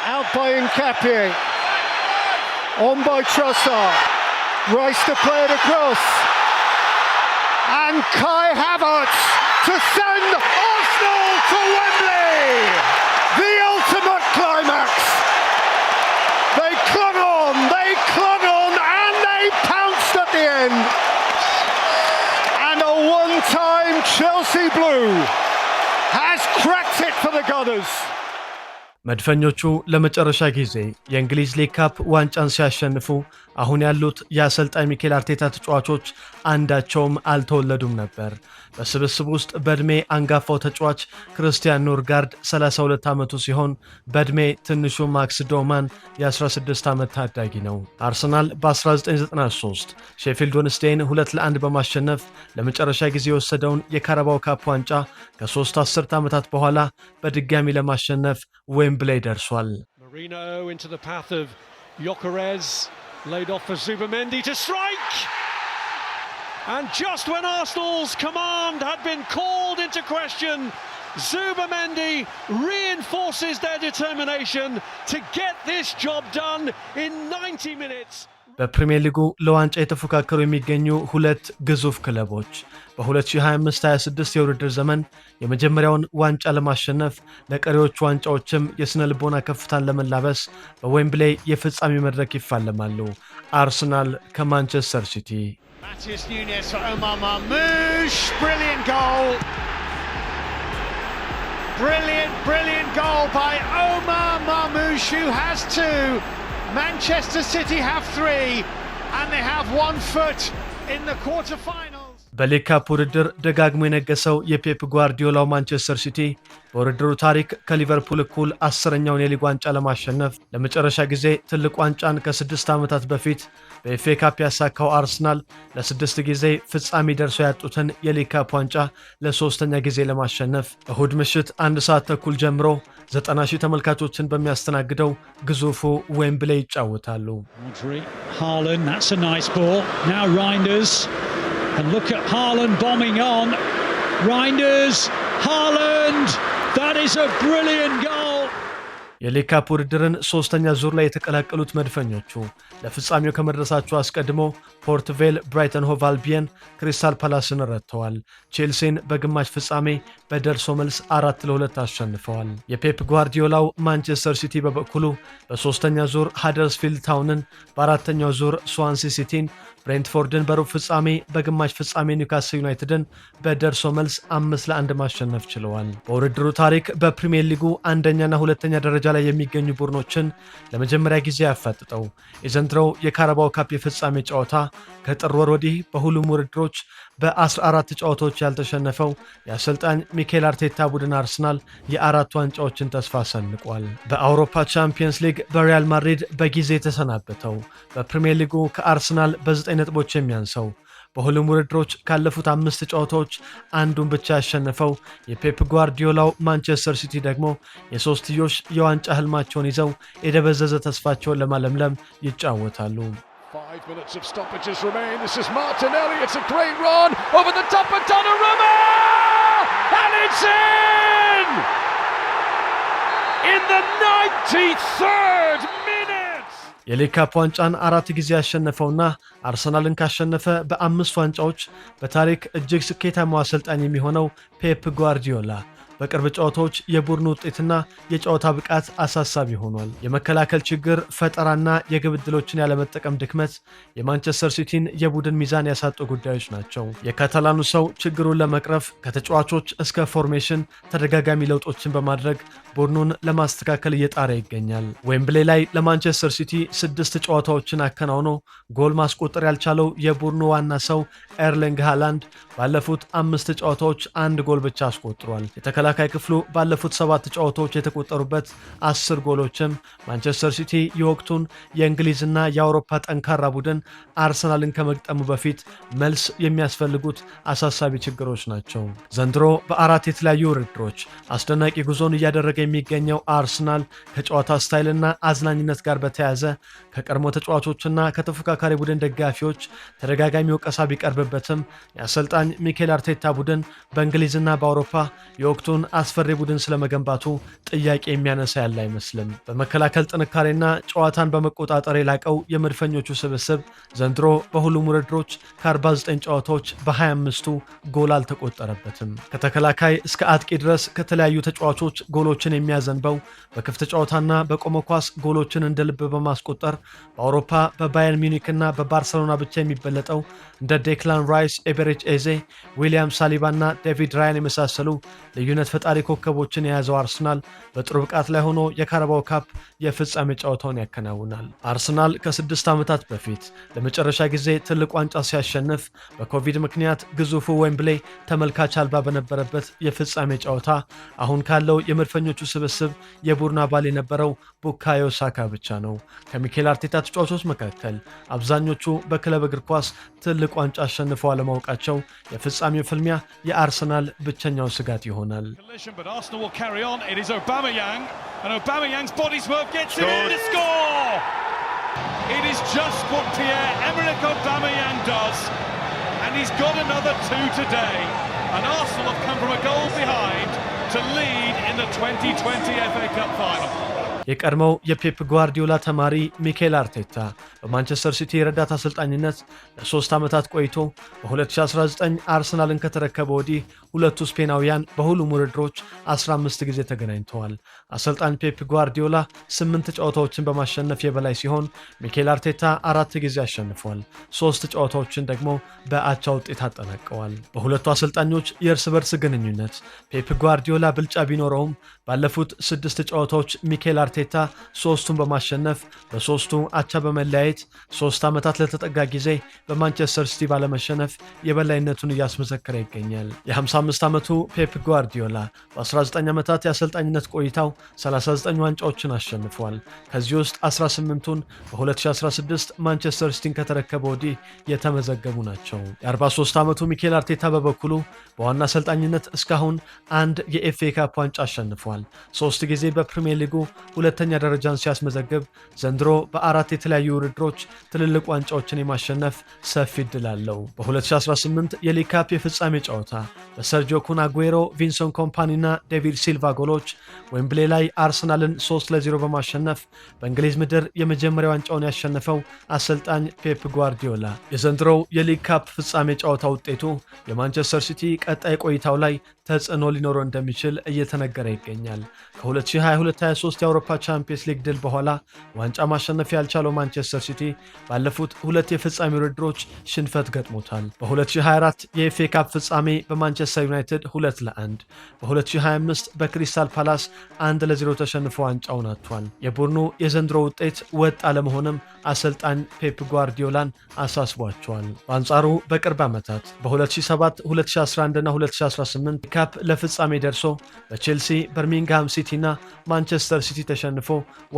Out by Nketiah. On by Trossard. Rice to play it across. And Kai Havertz to send Arsenal to Wembley. The ultimate climax. They clung on, and they pounced at the end. And a one-time Chelsea Blue has cracked it for the Gunners. መድፈኞቹ ለመጨረሻ ጊዜ የእንግሊዝ ሊግ ካፕ ዋንጫን ሲያሸንፉ አሁን ያሉት የአሰልጣኝ ሚኬል አርቴታ ተጫዋቾች አንዳቸውም አልተወለዱም ነበር። በስብስብ ውስጥ በእድሜ አንጋፋው ተጫዋች ክርስቲያን ኖርጋርድ 32 ዓመቱ ሲሆን በእድሜ ትንሹ ማክስ ዶማን የ16 ዓመት ታዳጊ ነው። አርሰናል በ1993 ሼፊልድ ዌድነስዴይን 2-1 በማሸነፍ ለመጨረሻ ጊዜ የወሰደውን የካራባው ካፕ ዋንጫ ከ3 አስርት ዓመታት በኋላ በድጋሚ ለማሸነፍ ዌምብሌይ ደርሷል። Marino into the path of Gyökeres, laid off for Zubamendi to strike. And just when Arsenal's command had been called into question, Zubamendi reinforces their determination to get this job done in 90 minutes. በፕሪሚየር ሊጉ ለዋንጫ የተፎካከሩ የሚገኙ ሁለት ግዙፍ ክለቦች በ2025-26 የውድድር ዘመን የመጀመሪያውን ዋንጫ ለማሸነፍ ለቀሪዎቹ ዋንጫዎችም የስነ ልቦና ከፍታን ለመላበስ በዌምብሌይ የፍጻሜ መድረክ ይፋለማሉ። አርሰናል ከማንቸስተር ሲቲ። Matheus Nunes for Omar Marmoush. Brilliant goal. Brilliant goal by Omar Marmoush, who has two. Manchester City have three, and they have 1 foot in the quarter-finals. በሊግ ካፕ ውድድር ደጋግሞ የነገሰው የፔፕ ጓርዲዮላው ማንቸስተር ሲቲ በውድድሩ ታሪክ ከሊቨርፑል እኩል 10ኛውን የሊግ ዋንጫ ለማሸነፍ ለመጨረሻ ጊዜ ትልቅ ዋንጫን ከ6 ዓመታት በፊት በኤፍኤ ካፕ ያሳካው አርሰናል ለ6 ጊዜ ፍጻሜ ደርሰው ያጡትን የሊግ ካፕ ዋንጫ ለ3ኛ ጊዜ ለማሸነፍ እሁድ ምሽት 1 ሰዓት ተኩል ጀምሮ 90,000 ተመልካቾችን በሚያስተናግደው ግዙፉ ዌምብሌይ ይጫወታሉ። Haaland, that's a nice ball. Now Reinders. And look at Haaland bombing on. Reinders, Haaland, that is a brilliant goal. የሊግ ካፕ ውድድርን 3ኛ ዙር ላይ የተቀላቀሉት መድፈኞቹ ለፍጻሜው ከመድረሳቸው አስቀድሞ ፖርት ቬል፣ ብራይተን ሆቭ አልቢየን፣ ክሪስታል ፓላስን ረትተዋል። ቼልሲን በግማሽ ፍጻሜ በደርሶ መልስ 4-2 አሸንፈዋል። የፔፕ ጓርዲዮላው ማንቸስተር ሲቲ በበኩሉ በ3ኛ ዙር ሃደርስፊልድ ታውንን፣ በ4ኛው ዙር ስዋንሲ ሲቲን፣ ብሬንትፎርድን በሩብ ፍጻሜ፣ በግማሽ ፍጻሜ ኒውካስል ዩናይትድን በደርሶ መልስ 5-1 ማሸነፍ ችለዋል። በውድድሩ ታሪክ በፕሪሚየር ሊጉ አንደኛና ሁለተኛ ደረጃ ላይ የሚገኙ ቡድኖችን ለመጀመሪያ ጊዜ ያፋጥጠው የዘንድሮው የካራባው ካፕ የፍጻሜ ጨዋታ ከጥር ወር ወዲህ በሁሉም ውድድሮች በ14 ጨዋታዎች ያልተሸነፈው የአሰልጣኝ ሚኬል አርቴታ ቡድን አርሰናል የ4 ዋንጫዎችን ተስፋ ሰንቋል። በአውሮፓ ቻምፒየንስ ሊግ በሪያል ማድሪድ በጊዜ ተሰናበተው በፕሪሚየር ሊጉ ከአርሰናል በ9 ነጥቦች የሚያንሰው በሁሉም ውድድሮች ካለፉት 5 ጨዋታዎች አንዱን ብቻ ያሸነፈው የፔፕ ጓርዲዮላው ማንቸስተር ሲቲ ደግሞ የሶስትዮሽ የዋንጫ ህልማቸውን ይዘው የደበዘዘ ተስፋቸውን ለማለምለም ይጫወታሉ። 5 minutes of stoppages remain. This is Martinelli. It's a great run over the top of Donnarumma, and it's in the 93rd minute. የሊግ ካፕ ዋንጫን 4 ጊዜ ያሸነፈውና አርሰናልን ካሸነፈ በ5 ዋንጫዎች በታሪክ እጅግ ስኬታማው አሰልጣኝ የሚሆነው ፔፕ ጓርዲዮላ በቅርብ ጨዋታዎች የቡድኑ ውጤትና የጨዋታ ብቃት አሳሳቢ ሆኗል። የመከላከል ችግር፣ ፈጠራና የግብ ዕድሎችን ያለመጠቀም ድክመት የማንቸስተር ሲቲን የቡድን ሚዛን ያሳጡ ጉዳዮች ናቸው። የካታላኑ ሰው ችግሩን ለመቅረፍ ከተጫዋቾች እስከ ፎርሜሽን ተደጋጋሚ ለውጦችን በማድረግ ቡድኑን ለማስተካከል እየጣረ ይገኛል። ዌምብሌይ ላይ ለማንቸስተር ሲቲ 6 ጨዋታዎችን አከናውኖ ጎል ማስቆጠር ያልቻለው የቡድኑ ዋና ሰው ኤርሊንግ ሃላንድ ባለፉት 5 ጨዋታዎች 1 ጎል ብቻ አስቆጥሯል። የተከላካይ ክፍሉ ባለፉት 7 ጨዋታዎች የተቆጠሩበት 10 ጎሎችም ማንቸስተር ሲቲ የወቅቱን የእንግሊዝና የአውሮፓ ጠንካራ ቡድን አርሰናልን ከመግጠሙ በፊት መልስ የሚያስፈልጉት አሳሳቢ ችግሮች ናቸው። ዘንድሮ በ4 የተለያዩ ውድድሮች አስደናቂ ጉዞን እያደረገ የሚገኘው አርሰናል ከጨዋታ ስታይልና አዝናኝነት ጋር በተያያዘ ከቀድሞ ተጫዋቾችና ከተፎካካሪ ቡድን ደጋፊዎች ተደጋጋሚ ወቀሳ ቢቀርብበትም የአሰልጣኝ ሚኬል አርቴታ ቡድን በእንግሊዝና በአውሮፓ የወቅቱን የራሱን አስፈሪ ቡድን ስለመገንባቱ ጥያቄ የሚያነሳ ያለ አይመስልም። በመከላከል ጥንካሬና ጨዋታን በመቆጣጠር የላቀው የመድፈኞቹ ስብስብ ዘንድሮ በሁሉም ውድድሮች ከ49 ጨዋታዎች በ25ቱ ጎል አልተቆጠረበትም። ከተከላካይ እስከ አጥቂ ድረስ ከተለያዩ ተጫዋቾች ጎሎችን የሚያዘንበው በክፍት ጨዋታና በቆመ ኳስ ጎሎችን እንደ ልብ በማስቆጠር በአውሮፓ በባየርን ሚኒክ እና በባርሰሎና ብቻ የሚበለጠው እንደ ዴክላን ራይስ፣ ኤቤሬች ኤዜ፣ ዊሊያም ሳሊባ እና ዴቪድ ራያን የመሳሰሉ ልዩነት ፈጣሪ ኮከቦችን የያዘው አርሰናል በጥሩ ብቃት ላይ ሆኖ የካራባኦ ካፕ የፍጻሜ ጨዋታውን ያከናውናል። አርሰናል ከ6 ዓመታት በፊት ለመጨረሻ ጊዜ ትልቅ ዋንጫ ሲያሸንፍ በኮቪድ ምክንያት ግዙፉ ዌምብሌ ተመልካች አልባ በነበረበት የፍጻሜ ጨዋታ አሁን ካለው የመድፈኞቹ ስብስብ የቡድን አባል የነበረው ቡካዮ ሳካ ብቻ ነው። ከሚኬል አርቴታ ተጫዋቾች መካከል አብዛኞቹ በክለብ እግር ኳስ ትልቅ ዋንጫ አሸንፈው አለማወቃቸው የፍጻሜው ፍልሚያ የአርሰናል ብቸኛው ስጋት ይሆናል። It is just what Pierre-Emerick Aubameyang does, and he's got another 2 today. And Arsenal have come from a goal behind to lead in the 2020 FA Cup final. የቀድሞው የፔፕ ጓርዲዮላ ተማሪ ሚኬል አርቴታ በማንቸስተር ሲቲ የረዳት አሰልጣኝነት ለ3 ዓመታት ቆይቶ በ2019 አርሰናልን ከተረከበ ወዲህ ሁለቱ ስፔናውያን በሁሉም ውድድሮች 15 ጊዜ ተገናኝተዋል። አሰልጣኝ ፔፕ ጓርዲዮላ 8 ጨዋታዎችን በማሸነፍ የበላይ ሲሆን ሚኬል አርቴታ 4 ጊዜ አሸንፏል። 3 ጨዋታዎችን ደግሞ በአቻ ውጤት አጠናቀዋል። በሁለቱ አሰልጣኞች የእርስ በርስ ግንኙነት ፔፕ ጓርዲዮላ ብልጫ ቢኖረውም ባለፉት 6 ጨዋታዎች ሚኬል አርቴታ 3ቱን በማሸነፍ በ3ቱ አቻ በመለያየት 3 ዓመታት ለተጠጋ ጊዜ በማንቸስተር ሲቲ ባለመሸነፍ የበላይነቱን እያስመዘከረ ይገኛል። የ55 ዓመቱ ፔፕ ጓርዲዮላ በ19 ዓመታት የአሰልጣኝነት ቆይታው 39 ዋንጫዎችን አሸንፏል። ከዚህ ውስጥ 18ቱን በ2016 ማንቸስተር ሲቲን ከተረከበ ወዲህ የተመዘገቡ ናቸው። የ43 ዓመቱ ሚኬል አርቴታ በበኩሉ በዋና አሰልጣኝነት እስካሁን አንድ የኤፍኤ ካፕ ዋንጫ አሸንፏል። 3 ጊዜ በፕሪሚየር ሊጉ ሁለተኛ ደረጃን ሲያስመዘግብ ዘንድሮ በ4 የተለያዩ ውድድሮች ትልልቅ ዋንጫዎችን የማሸነፍ ሰፊ ዕድል አለው። በ2018 የሊግ ካፕ የፍጻሜ ጨዋታ በሰርጂዮ ኩን አጉዌሮ፣ ቪንሰንት ኮምፓኒ እና ዴቪድ ሲልቫ ጎሎች ዌምብሌ ላይ አርሰናልን 3-0 በማሸነፍ በእንግሊዝ ምድር የመጀመሪያ ዋንጫውን ያሸነፈው አሰልጣኝ ፔፕ ጓርዲዮላ የዘንድሮው የሊግ ካፕ ፍጻሜ ጨዋታ ውጤቱ የማንቸስተር ሲቲ ቀጣይ ቆይታው ላይ ተጽዕኖ ሊኖረው እንደሚችል እየተነገረ ይገኛል። ከ2022-23 የአውሮፓ ቻምፒየንስ ሊግ ድል በኋላ ዋንጫ ማሸነፍ ያልቻለው ማንቸስተር ሲቲ ባለፉት 2 የፍጻሜ ውድድሮች ሽንፈት ገጥሞታል። በ2024 የኤፍኤ ካፕ ፍጻሜ በማንቸስተር ዩናይትድ 2-1፣ በ2025 በክሪስታል ፓላስ 1-0 ተሸንፎ ዋንጫውን አጥቷል። የቡድኑ የዘንድሮ ውጤት ወጥ አለመሆንም አሰልጣኝ ፔፕ ጓርዲዮላን አሳስቧቸዋል። በአንጻሩ በቅርብ ዓመታት በ2007፣ 2011 እና 2018 ካፕ ለፍጻሜ ደርሶ በቼልሲ፣ በርሚንግሃም ሲቲ እና ማንቸስተር ሲቲ ተሸንፎ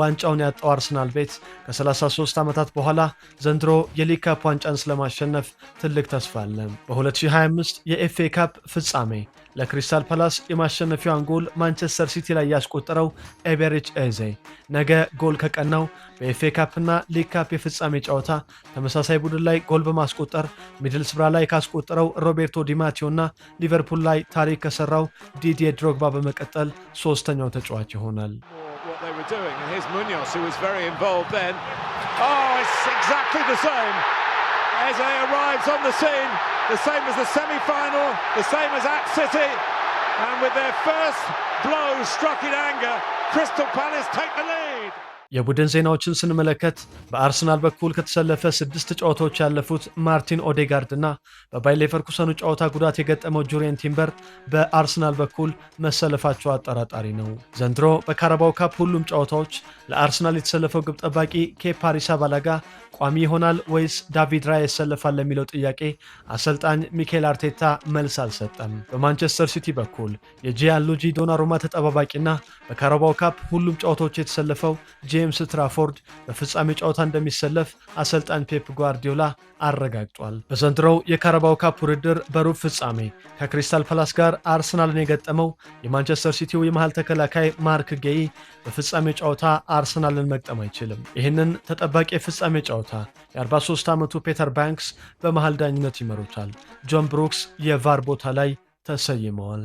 ዋንጫውን ያጣው አርሰናል ቤት ከ33 ዓመታት በኋላ ዘንድሮ የሊግ ካፕ ዋንጫን ስለማሸነፍ ትልቅ ተስፋ አለ። በ2025 የኤፍኤ ካፕ ፍጻሜ ለክሪስታል ፓላስ የማሸነፊያውን ጎል ማንቸስተር ሲቲ ላይ ያስቆጠረው ኤቤሬች ኤዜ ነገ ጎል ከቀናው በኤፍኤ ካፕ እና ሊግ ካፕ የፍጻሜ ጨዋታ ተመሳሳይ ቡድን ላይ ጎል በማስቆጠር ሚድልስብራ ላይ ካስቆጠረው ሮቤርቶ ዲማቲዮ እና ሊቨርፑል ላይ ታሪክ ከሰራው ዲዲዬ ድሮግባ በመቀጠል ሶስተኛው ተጫዋች ይሆናል። Eze arrives on the scene, the same as the semi-final, the same as at City, and with their first blow struck in anger, Crystal Palace take the lead. የቡድን ዜናዎችን ስንመለከት በአርሰናል በኩል ከተሰለፈ 6 ጨዋታዎች ያለፉት ማርቲን ኦዴጋርድ እና በባየር ሌቨርኩሰኑ ጨዋታ ጉዳት የገጠመው ጁሪየን ቲምበር በአርሰናል በኩል መሰለፋቸው አጠራጣሪ ነው። ዘንድሮ በካራባኦ ካፕ ሁሉም ጨዋታዎች ለአርሰናል የተሰለፈው ግብ ጠባቂ ኬፓ አሪዛባላጋ ቋሚ ይሆናል ወይስ ዳቪድ ራያ ይሰለፋል ለሚለው ጥያቄ አሰልጣኝ ሚኬል አርቴታ መልስ አልሰጠም። በማንቸስተር ሲቲ በኩል የጂያንሉጂ ዶናሩማ ተጠባባቂና በካራባኦ ካፕ ሁሉም ጨዋታዎች የተሰለፈው ጄምስ ትራፎርድ በፍጻሜ ጨዋታ እንደሚሰለፍ አሰልጣኝ ፔፕ ጓርዲዮላ አረጋግጧል። በዘንድሮው የካራባኦ ካፕ ውድድር በሩብ ፍጻሜ ከክሪስታል ፓላስ ጋር አርሰናልን የገጠመው የማንቸስተር ሲቲው የመሃል ተከላካይ ማርክ ጌይ በፍጻሜ ጨዋታ አርሰናልን መግጠም አይችልም። ይህንን ተጠባቂ የፍጻሜ ጨዋታ የ43 ዓመቱ ፔተር ባንክስ በመሃል ዳኝነት ይመሩታል። ጆን ብሩክስ የቫር ቦታ ላይ ተሰይመዋል።